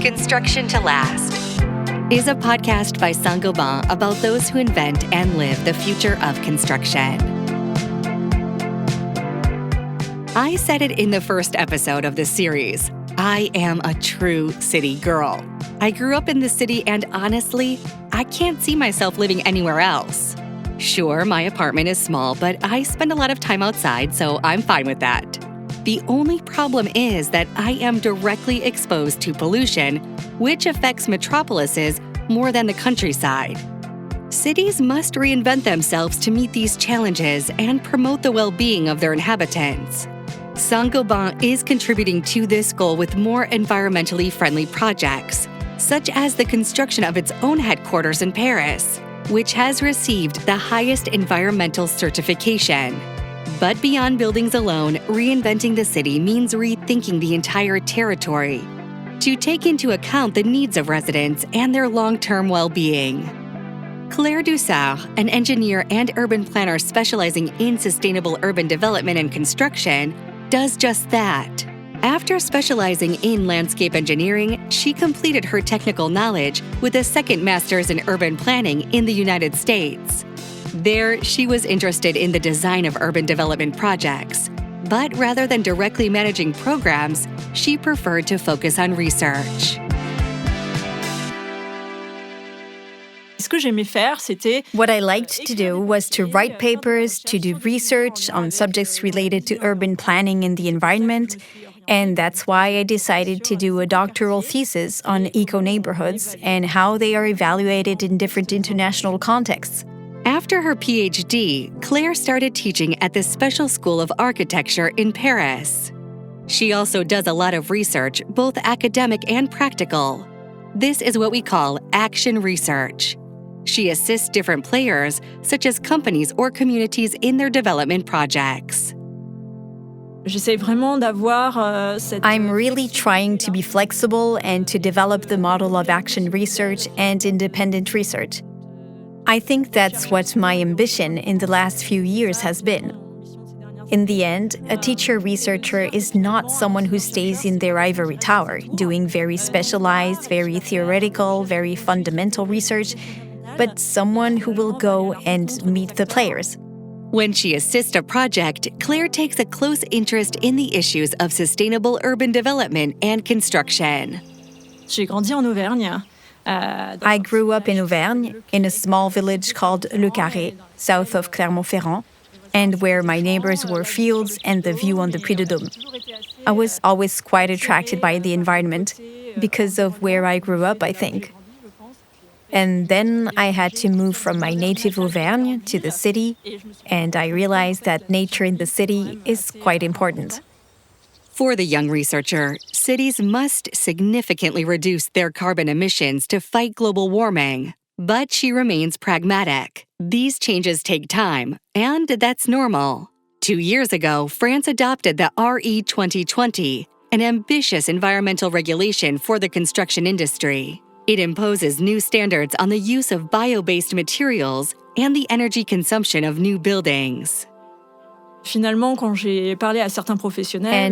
Construction to Last is a podcast by Saint-Gobain about those who invent and live the future of construction. I said it in the first episode of this series. I am a true city girl. I grew up in the city and honestly, I can't see myself living anywhere else. Sure, my apartment is small, but I spend a lot of time outside, so I'm fine with that. The only problem is that I am directly exposed to pollution, which affects metropolises more than the countryside. Cities must reinvent themselves to meet these challenges and promote the well-being of their inhabitants. Saint-Gobain is contributing to this goal with more environmentally friendly projects, such as the construction of its own headquarters in Paris, which has received the highest environmental certification. But beyond buildings alone, reinventing the city means rethinking the entire territory to take into account the needs of residents and their long-term well-being. Claire Dussart, an engineer and urban planner specializing in sustainable urban development and construction, does just that. After specializing in landscape engineering, she completed her technical knowledge with a second master's in urban planning in the United States. There, she was interested in the design of urban development projects. But rather than directly managing programs, she preferred to focus on research. What I liked to do was to write papers, to do research on subjects related to urban planning and the environment, and that's why I decided to do a doctoral thesis on eco-neighborhoods and how they are evaluated in different international contexts. After her PhD, Claire started teaching at the Special School of Architecture in Paris. She also does a lot of research, both academic and practical. This is what we call action research. She assists different players, such as companies or communities, in their development projects. I'm really trying to be flexible and to develop the model of action research and independent research. I think that's what my ambition in the last few years has been. In the end, a teacher-researcher is not someone who stays in their ivory tower, doing very specialized, very theoretical, very fundamental research, but someone who will go and meet the players. When she assists a project, Claire takes a close interest in the issues of sustainable urban development and construction. I grew up in Auvergne, in a small village called Le Carré, south of Clermont-Ferrand, and where my neighbors were fields and the view on the Puy de Dôme. I was always quite attracted by the environment because of where I grew up, I think. And then I had to move from my native Auvergne to the city, and I realized that nature in the city is quite important. For the young researcher, cities must significantly reduce their carbon emissions to fight global warming. But she remains pragmatic. These changes take time, and that's normal. 2 years ago, France adopted the RE 2020, an ambitious environmental regulation for the construction industry. It imposes new standards on the use of bio-based materials and the energy consumption of new buildings. And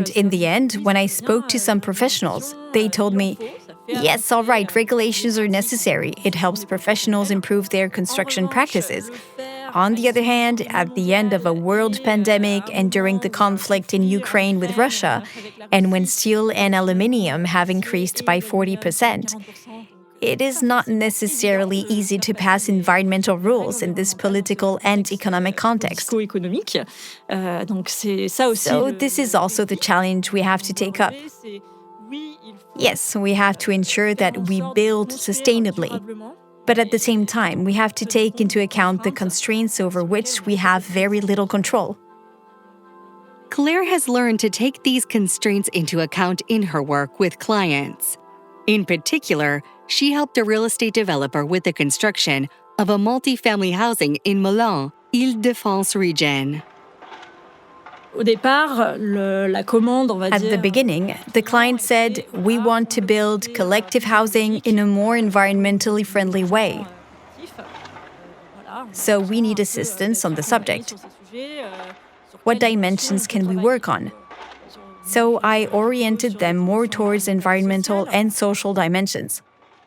in the end, when I spoke to some professionals, they told me, yes, all right, regulations are necessary. It helps professionals improve their construction practices. On the other hand, at the end of a world pandemic and during the conflict in Ukraine with Russia, and when steel and aluminium have increased by 40%, it is not necessarily easy to pass environmental rules in this political and economic context. So this is also the challenge we have to take up. Yes, we have to ensure that we build sustainably. But at the same time, we have to take into account the constraints over which we have very little control. Claire has learned to take these constraints into account in her work with clients. In particular, she helped a real estate developer with the construction of a multi-family housing in Melun, Île-de-France region. At the beginning, the client said, we want to build collective housing in a more environmentally friendly way. So we need assistance on the subject. What dimensions can we work on? So I oriented them more towards environmental and social dimensions.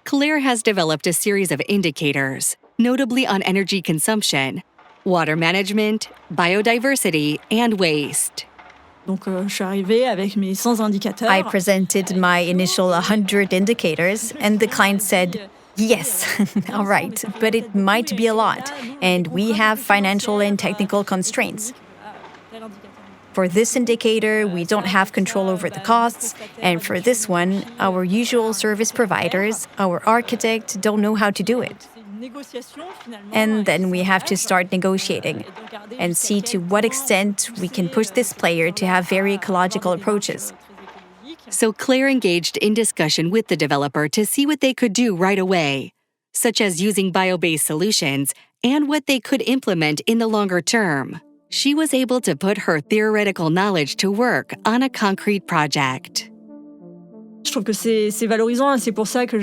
Claire has developed a series of indicators, notably on energy consumption, water management, biodiversity, and waste. Donc, je suis arrivée avec mes 100 indicateurs. I presented my initial 100 indicators, and the client said, yes, all right, but it might be a lot, and we have financial and technical constraints. For this indicator, we don't have control over the costs, and for this one, our usual service providers, our architect, don't know how to do it. And then we have to start negotiating and see to what extent we can push this player to have very ecological approaches. So Claire engaged in discussion with the developer to see what they could do right away, such as using bio-based solutions and what they could implement in the longer term. She was able to put her theoretical knowledge to work on a concrete project. Je trouve que c'est valorisant, c'est pour ça que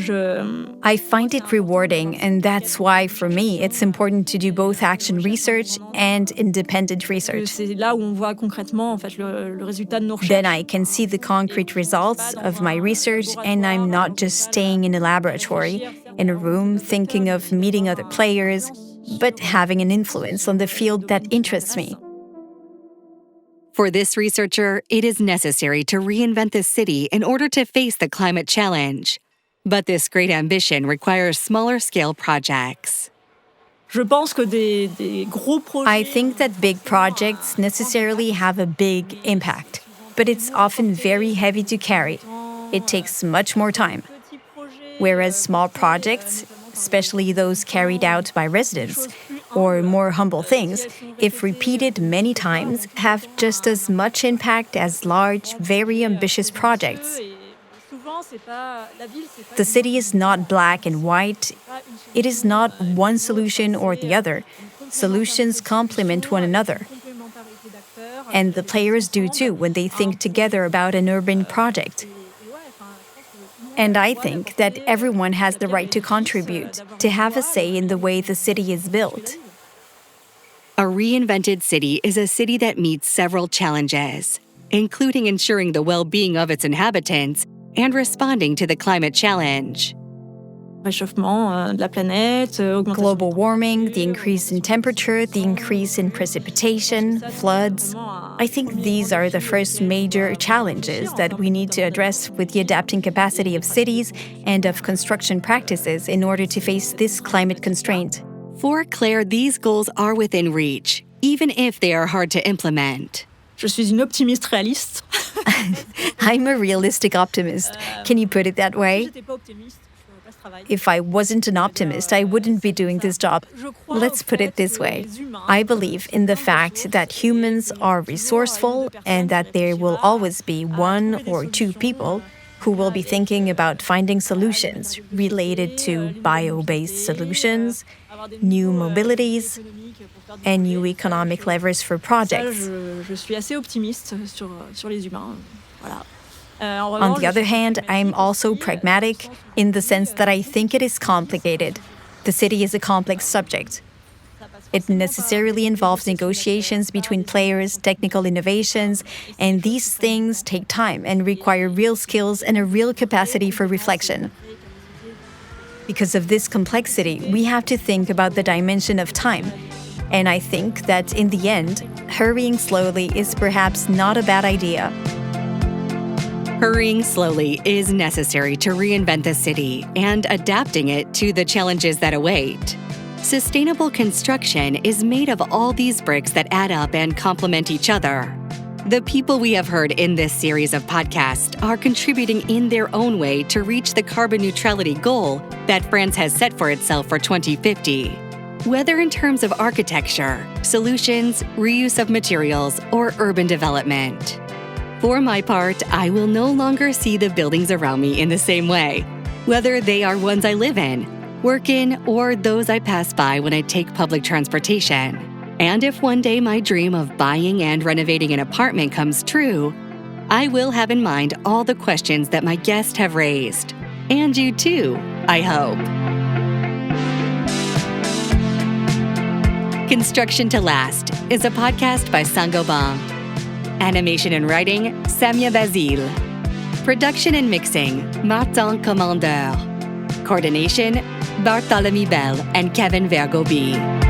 I find it rewarding, and that's why, for me, it's important to do both action research and independent research. c'est là où on voit concrètement en fait, le résultat de nos recherches. Then I can see the concrete results of my research, and I'm not just staying in a laboratory, in a room, thinking of meeting other players, but having an influence on the field that interests me. For this researcher, it is necessary to reinvent the city in order to face the climate challenge. But this great ambition requires smaller-scale projects. Je pense que des gros projets. I think that big projects necessarily have a big impact, but it's often very heavy to carry. It takes much more time. Whereas small projects, especially those carried out by residents, or more humble things, if repeated many times, have just as much impact as large, very ambitious projects. The city is not black and white. It is not one solution or the other. Solutions complement one another. And the players do too when they think together about an urban project. And I think that everyone has the right to contribute, to have a say in the way the city is built. A reinvented city is a city that meets several challenges, including ensuring the well-being of its inhabitants and responding to the climate challenge. Réchauffement de la planète, augmentation. Global warming, the increase in temperature, the increase in precipitation, floods. I think these are the first major challenges that we need to address with the adapting capacity of cities and of construction practices in order to face this climate constraint. For Claire, these goals are within reach, even if they are hard to implement. Je suis une optimiste réaliste. I'm a realistic optimist. Can you put it that way? J'étais pas optimiste, je ferais pas ce travail. If I wasn't an optimist, I wouldn't be doing this job. Let's put it this way. I believe in the fact that humans are resourceful and that there will always be one or two people who will be thinking about finding solutions related to bio-based solutions, new mobilities, and new economic levers for projects. Je suis assez optimiste sur les humains. Voilà. On the other hand, I'm also pragmatic in the sense that I think it is complicated. The city is a complex subject. It necessarily involves negotiations between players, technical innovations, and these things take time and require real skills and a real capacity for reflection. Because of this complexity, we have to think about the dimension of time. And I think that in the end, hurrying slowly is perhaps not a bad idea. Hurrying slowly is necessary to reinvent the city and adapting it to the challenges that await. Sustainable construction is made of all these bricks that add up and complement each other. The people we have heard in this series of podcasts are contributing in their own way to reach the carbon neutrality goal that France has set for itself for 2050. Whether in terms of architecture, solutions, reuse of materials, or urban development. For my part, I will no longer see the buildings around me in the same way, whether they are ones I live in, work in, or those I pass by when I take public transportation. And if one day my dream of buying and renovating an apartment comes true, I will have in mind all the questions that my guests have raised. And you too, I hope. Construction to Last is a podcast by Saint-Gobain. Animation and writing, Samia Basile. Production and mixing, Martin Commandeur. Coordination, Bartholomew Bell and Kevin Vergobi.